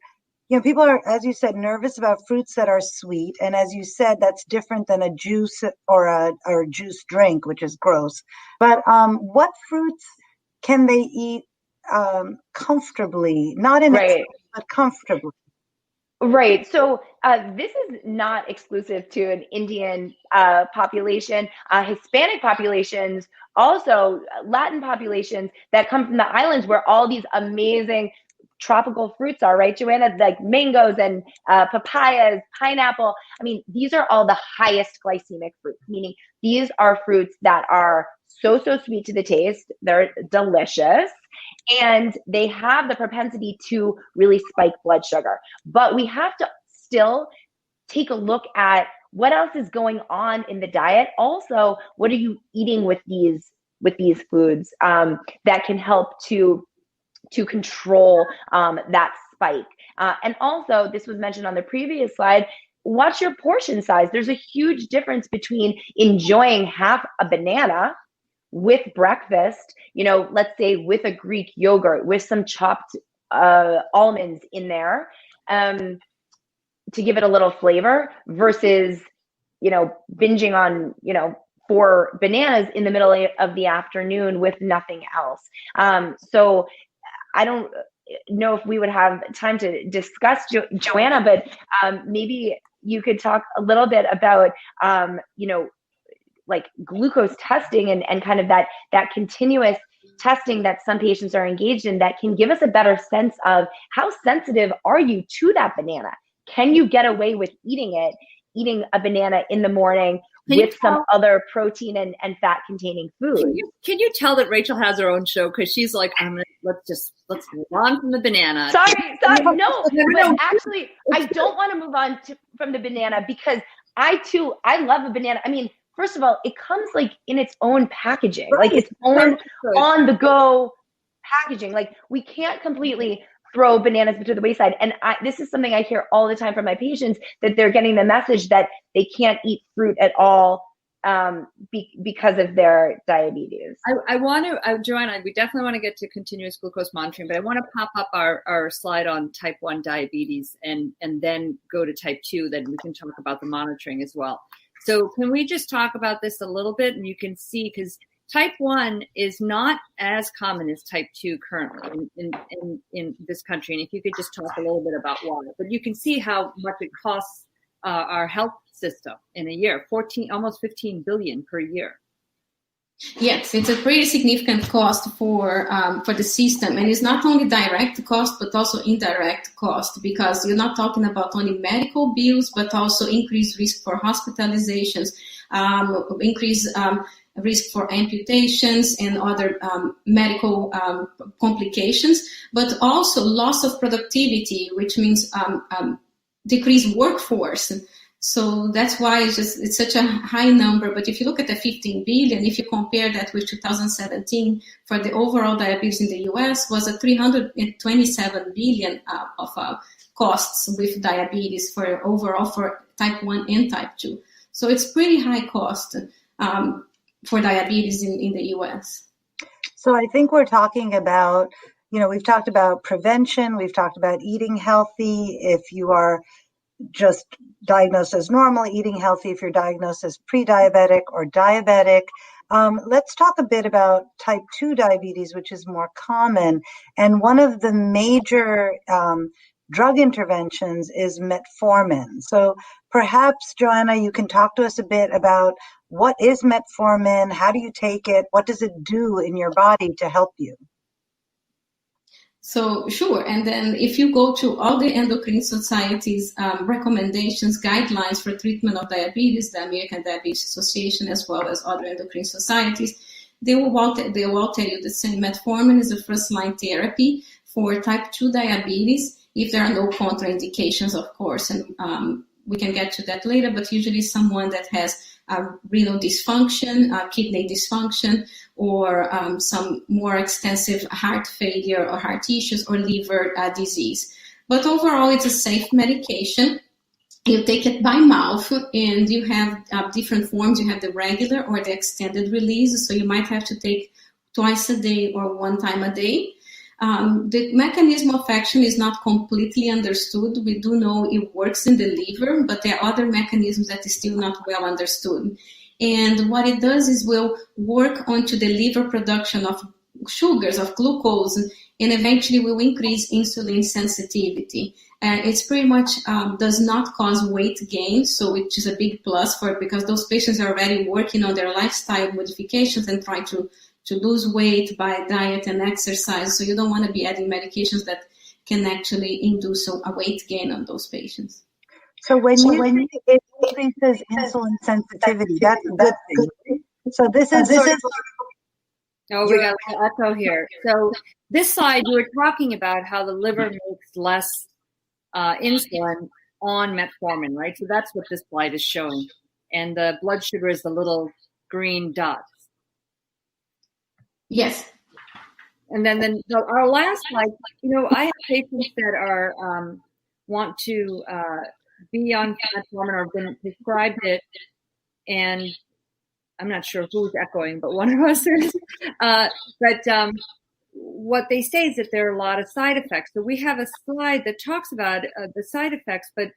B: people are, as you said, nervous about fruits that are sweet. And as you said, that's different than a juice or a juice drink, which is gross. But what fruits can they eat comfortably? Not in excess, but comfortably.
D: Right. So this is not exclusive to an Indian population. Hispanic populations, also Latin populations that come from the islands where all these amazing tropical fruits are, right, Joanna? Like mangoes and papayas, pineapple. I mean, these are all the highest glycemic fruits, meaning these are fruits that are so sweet to the taste. They're delicious. And they have the propensity to really spike blood sugar. But we have to still take a look at what else is going on in the diet. Also, what are you eating with these foods that can help to control that spike? And also, this was mentioned on the previous slide, watch your portion size. There's a huge difference between enjoying half a banana with breakfast, let's say with a Greek yogurt, with some chopped almonds in there to give it a little flavor versus, binging on, 4 bananas in the middle of the afternoon with nothing else. So I don't know if we would have time to discuss Joanna, but maybe you could talk a little bit about, like glucose testing and kind of that continuous testing that some patients are engaged in that can give us a better sense of how sensitive are you to that banana? Can you get away with eating a banana in the morning with some other protein and fat containing food?
C: Can you tell that Rachel has her own show? Cause she's like, let's move on from the banana.
D: Sorry. No, but actually I don't want to move on from the banana because I love a banana. I mean, first of all, it comes like in its own packaging, like its own on the go packaging. Like we can't completely throw bananas to the wayside. And this is something I hear all the time from my patients, that they're getting the message that they can't eat fruit at all because of their diabetes.
C: I want to, Joanna, we definitely want to get to continuous glucose monitoring, but I want to pop up our slide on type 1 diabetes and then go to type 2, then we can talk about the monitoring as well. So can we just talk about this a little bit? And you can see, because type 1 is not as common as type 2 currently in this country. And if you could just talk a little bit about why. But you can see how much it costs our health system in a year, almost 15 billion per year.
E: Yes, it's a pretty significant cost for the system, and it's not only direct cost but also indirect cost, because you're not talking about only medical bills but also increased risk for hospitalizations, increased risk for amputations and other medical complications, but also loss of productivity, which means decreased workforce. So that's why it's such a high number. But if you look at the 15 billion, if you compare that with 2017, for the overall diabetes in the US was a 327 billion of costs with diabetes for overall for type 1 and type 2. So it's pretty high cost for diabetes in the US.
B: So I think we're talking about, we've talked about prevention, we've talked about eating healthy. If you are just diagnosed as normal, eating healthy if you're diagnosed as pre-diabetic or diabetic. Let's talk a bit about type 2 diabetes, which is more common. And one of the major drug interventions is metformin. So perhaps, Joanna, you can talk to us a bit about what is metformin, how do you take it, what does it do in your body to help you?
E: So sure, and then if you go to all the endocrine societies' recommendations, guidelines for treatment of diabetes, the American Diabetes Association, as well as other endocrine societies, they will all tell you the same. Metformin is the first-line therapy for type 2 diabetes, if there are no contraindications, of course, and we can get to that later, but usually someone that has renal dysfunction, kidney dysfunction, or some more extensive heart failure or heart issues or liver disease. But overall, it's a safe medication. You take it by mouth, and you have different forms. You have the regular or the extended release, so you might have to take twice a day or one time a day. The mechanism of action is not completely understood. We do know it works in the liver, but there are other mechanisms that is still not well understood. And what it does is will work onto the liver production of sugars, of glucose, and eventually will increase insulin sensitivity. It's pretty much does not cause weight gain, so which is a big plus for it, because those patients are already working on their lifestyle modifications and trying to lose weight by diet and exercise. So you don't want to be adding medications that can actually induce a weight gain on those patients.
B: So when you it increases insulin sensitivity, that's a good thing. So this is
C: Oh, we got an echo here. So this slide, you were talking about how the liver makes less insulin on metformin, right? So that's what this slide is showing. And the blood sugar is the little green dots.
E: Yes.
C: And then our last slide, I have patients that are want to be on metformin or been prescribed it, and I'm not sure who's echoing, but one of us is. But what they say is that there are a lot of side effects. So we have a slide that talks about the side effects, but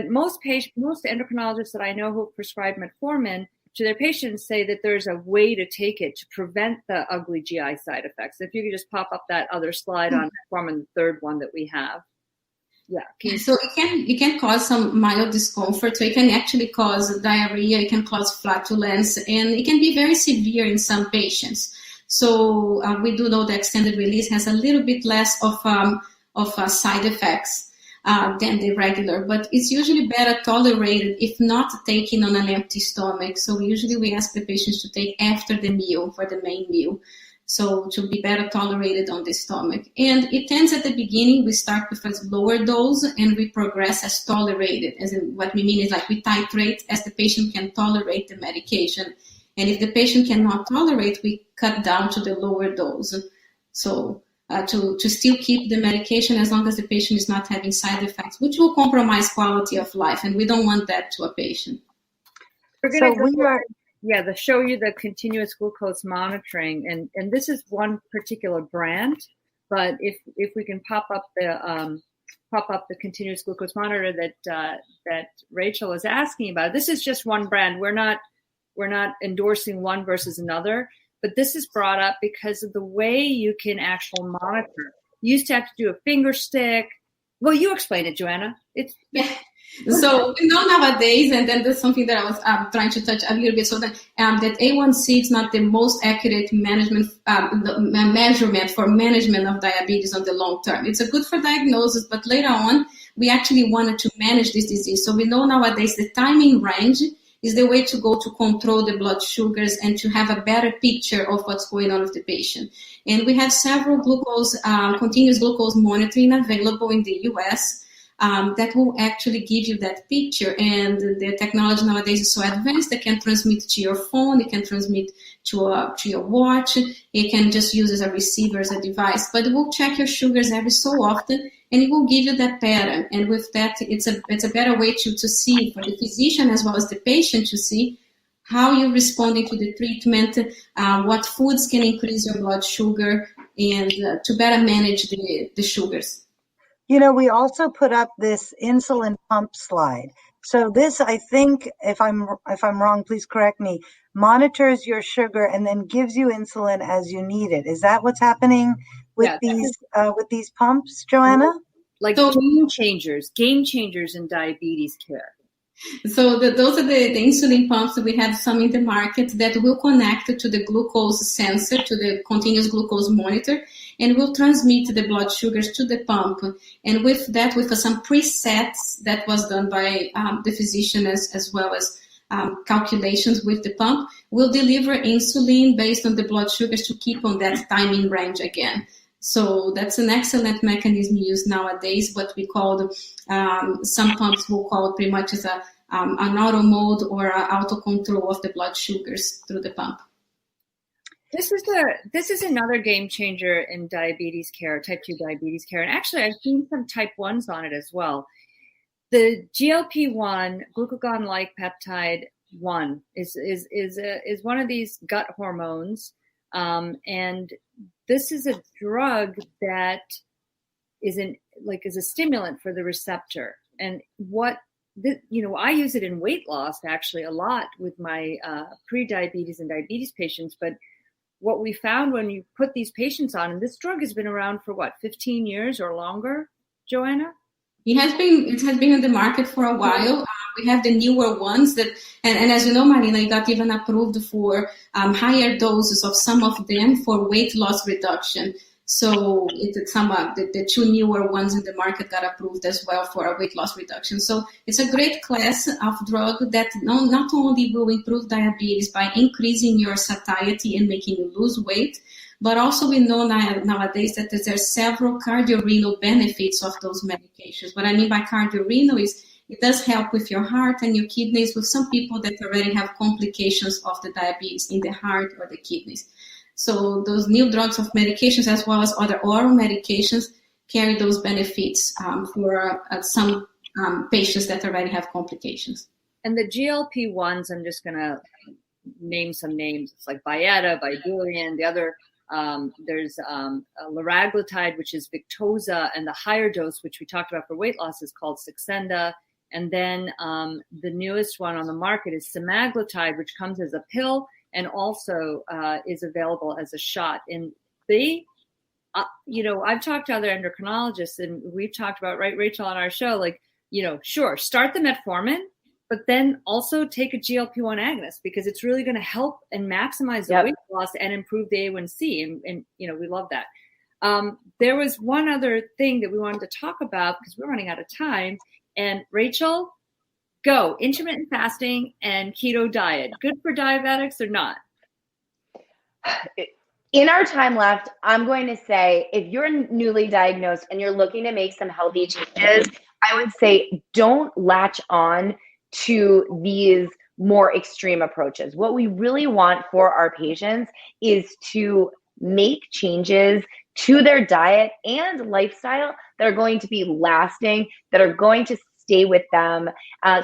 C: most endocrinologists that I know who prescribe metformin to their patients say that there's a way to take it to prevent the ugly GI side effects. If you could just pop up that other slide on metformin, the third one that we have. Yeah.
E: So it can cause some mild discomfort. So it can actually cause diarrhea. It can cause flatulence, and it can be very severe in some patients. So we do know the extended release has a little bit less of side effects than the regular, but it's usually better tolerated if not taken on an empty stomach. So usually we ask the patients to take after the meal, for the main meal. So to be better tolerated on the stomach. And it tends at the beginning, we start with a lower dose and we progress as tolerated. As in what we mean is like we titrate as the patient can tolerate the medication. And if the patient cannot tolerate, we cut down to the lower dose. So to still keep the medication as long as the patient is not having side effects, which will compromise quality of life. And we don't want that to a patient.
C: To show you the continuous glucose monitoring, and this is one particular brand, but if we can pop up the continuous glucose monitor that Rachel is asking about, this is just one brand. We're not endorsing one versus another, but this is brought up because of the way you can actually monitor. You used to have to do a finger stick. Well, you explain it, Joanna.
E: So we know nowadays, and then there's something that I was trying to touch a little bit, so that A1C is not the most accurate measurement for management of diabetes on the long term. It's a good for diagnosis, but later on, we actually wanted to manage this disease. So we know nowadays the timing range is the way to go to control the blood sugars and to have a better picture of what's going on with the patient. And we have several continuous glucose monitoring available in the US. That will actually give you that picture, and the technology nowadays is so advanced that can transmit to your phone, it can transmit to your watch, it can just use as a receiver, as a device, but it will check your sugars every so often, and it will give you that pattern. And with that, it's a better way to see for the physician as well as the patient to see how you're responding to the treatment, what foods can increase your blood sugar, and to better manage the sugars.
B: We also put up this insulin pump slide. So this, I think, if I'm wrong, please correct me, monitors your sugar and then gives you insulin as you need it. Is that what's happening with these pumps, Joanna?
C: Like game changers in diabetes care.
E: So those are the insulin pumps. We have some in the market that will connect to the glucose sensor, to the continuous glucose monitor, and will transmit the blood sugars to the pump. And with that, with some presets that was done by the physician as well as calculations with the pump, will deliver insulin based on the blood sugars to keep on that timing range again. So that's an excellent mechanism used nowadays. What we call some pumps will call it pretty much as an auto mode or auto control of the blood sugars through the pump.
C: This is another game changer in diabetes care, type 2 diabetes care, and actually I've seen some type 1s on it as well. The GLP-1 glucagon-like peptide 1 is one of these gut hormones, and this is a drug that is a stimulant for the receptor. And I use it in weight loss actually a lot with my pre-diabetes and diabetes patients. But what we found when you put these patients on, and this drug has been around for 15 years or longer, Joanna?
E: It has been in the market for a while. We have the newer ones that, and as you know, Marina, it got even approved for higher doses of some of them for weight loss reduction. So the two newer ones in the market got approved as well for a weight loss reduction. So it's a great class of drug that not only will improve diabetes by increasing your satiety and making you lose weight, but also we know nowadays that there are several cardiorenal benefits of those medications. What I mean by cardiorenal is it does help with your heart and your kidneys with some people that already have complications of the diabetes in the heart or the kidneys. So those new drugs of medications as well as other oral medications carry those benefits for some patients that already have complications.
C: And the GLP-1s, I'm just going to name some names. It's like Byetta, Bydureon, the other, there's liraglutide, which is Victoza, and the higher dose, which we talked about for weight loss, is called Saxenda. And then the newest one on the market is semaglutide, which comes as a pill and also is available as a shot. And they, I've talked to other endocrinologists, and we've talked about, right, Rachel, on our show, like, sure, start the metformin, but then also take a GLP-1 agonist, because it's really going to help and maximize the weight loss and improve the A1C. And we love that. There was one other thing that we wanted to talk about because we're running out of time. And Rachel, go. Intermittent fasting and keto diet. Good for diabetics or not?
D: In our time left, I'm going to say, if you're newly diagnosed and you're looking to make some healthy changes, I would say don't latch on to these more extreme approaches. What we really want for our patients is to make changes to their diet and lifestyle that are going to be lasting, that are going to stay with them,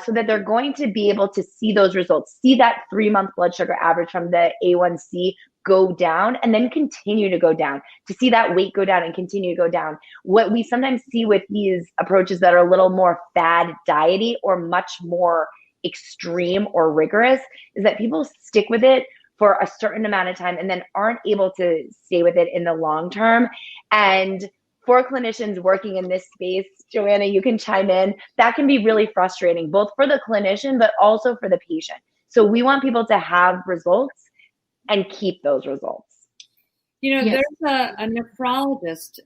D: so that they're going to be able to see those results, see that 3-month blood sugar average from the A1C go down and then continue to go down, to see that weight go down and continue to go down. What we sometimes see with these approaches that are a little more fad diety or much more extreme or rigorous is that people stick with it for a certain amount of time and then aren't able to stay with it in the long term. And for clinicians working in this space, Joanna, you can chime in, that can be really frustrating, both for the clinician, but also for the patient. So we want people to have results and keep those results.
C: There's a nephrologist,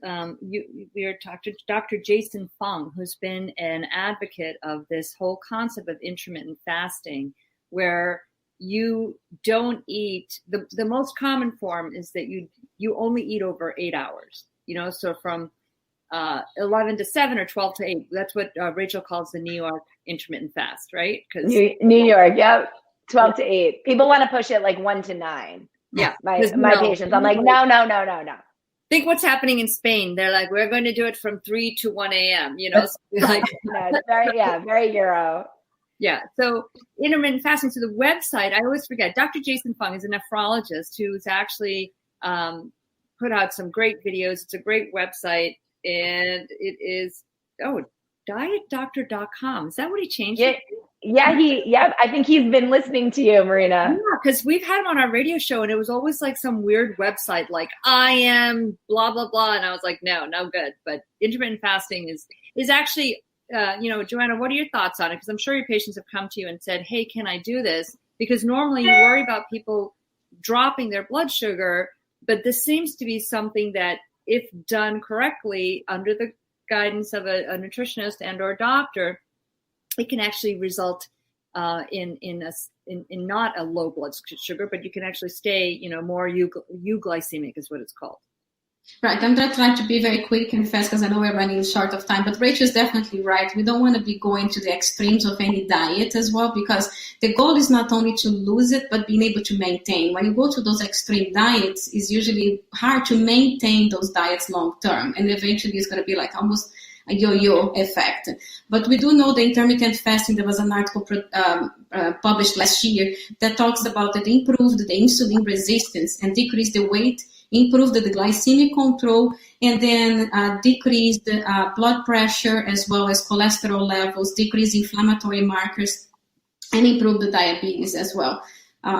C: we are talking to Dr. Jason Fung, who's been an advocate of this whole concept of intermittent fasting, where you don't eat, the most common form is that you only eat over 8 hours, so from 11 to 7 or 12 to 8. That's what Rachel calls the New York intermittent fast, right?
D: New York, yep. 12 to 8. People want to push it like 1 to 9.
C: Yeah.
D: My patients, I'm like, no.
C: Think what's happening in Spain. They're like, we're going to do it from 3 to 1 a.m.,
D: like, very Euro.
C: Yeah. So intermittent fasting. So the website, I always forget, Dr. Jason Fung is a nephrologist who's actually put out some great videos. It's a great website. And it is, dietdoctor.com. Is that what he changed it?
D: Yeah, I think he's been listening to you, Marina.
C: Yeah, because we've had him on our radio show, and it was always like some weird website, like I am blah blah blah, and I was like, no good. But intermittent fasting is actually, Joanna, what are your thoughts on it? Because I'm sure your patients have come to you and said, hey, can I do this? Because normally you worry about people dropping their blood sugar, but this seems to be something that, if done correctly under the guidance of a nutritionist and or doctor, it can actually result in not a low blood sugar, but you can actually stay, more euglycemic is what it's called.
E: Right. I'm going to try to be very quick and fast because I know we're running short of time, but Rachel is definitely right. We don't want to be going to the extremes of any diet as well, because the goal is not only to lose it, but being able to maintain. When you go to those extreme diets, it's usually hard to maintain those diets long term. And eventually it's going to be like almost a yo-yo effect. But we do know the intermittent fasting. There was an article published last year that talks about that improved the insulin resistance and decreased the weight, improved the glycemic control, and then decreased blood pressure as well as cholesterol levels, decreased inflammatory markers, and improved the diabetes as well.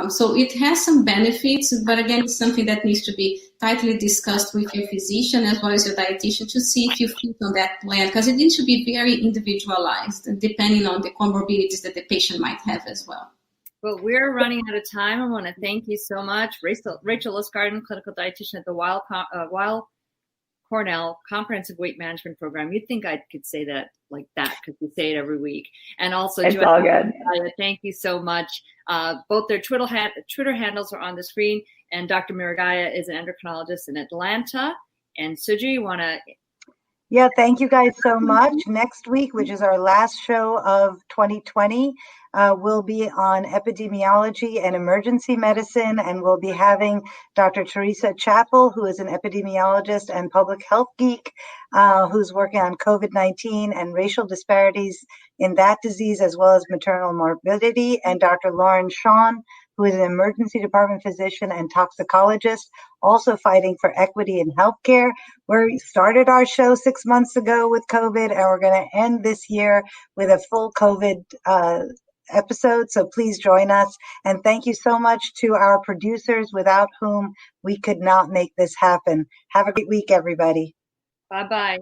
E: So it has some benefits, but again, it's something that needs to be tightly discussed with your physician as well as your dietitian to see if you fit on that plan, because it needs to be very individualized depending on the comorbidities that the patient might have as well.
C: Well, we're running out of time. I want to thank you so much. Rachel Lustgarten, clinical dietitian at the Weill Cornell Comprehensive Weight Management Program. You'd think I could say that like that because we say it every week. And also,
D: it's all good.
C: Thank you so much. Both their Twitter handles are on the screen. And Dr. Miragaya is an endocrinologist in Atlanta. And Suji, you want to?
B: Yeah, thank you guys so much. Next week, which is our last show of 2020, will be on epidemiology and emergency medicine, and we'll be having Dr. Teresa Chappell, who is an epidemiologist and public health geek, who's working on COVID-19 and racial disparities in that disease, as well as maternal morbidity, and Dr. Lauren Shawn, who is an emergency department physician and toxicologist, also fighting for equity in healthcare. We started our show 6 months ago with COVID, and we're going to end this year with a full COVID episode. So please join us. And thank you so much to our producers, without whom we could not make this happen. Have a great week, everybody.
C: Bye-bye.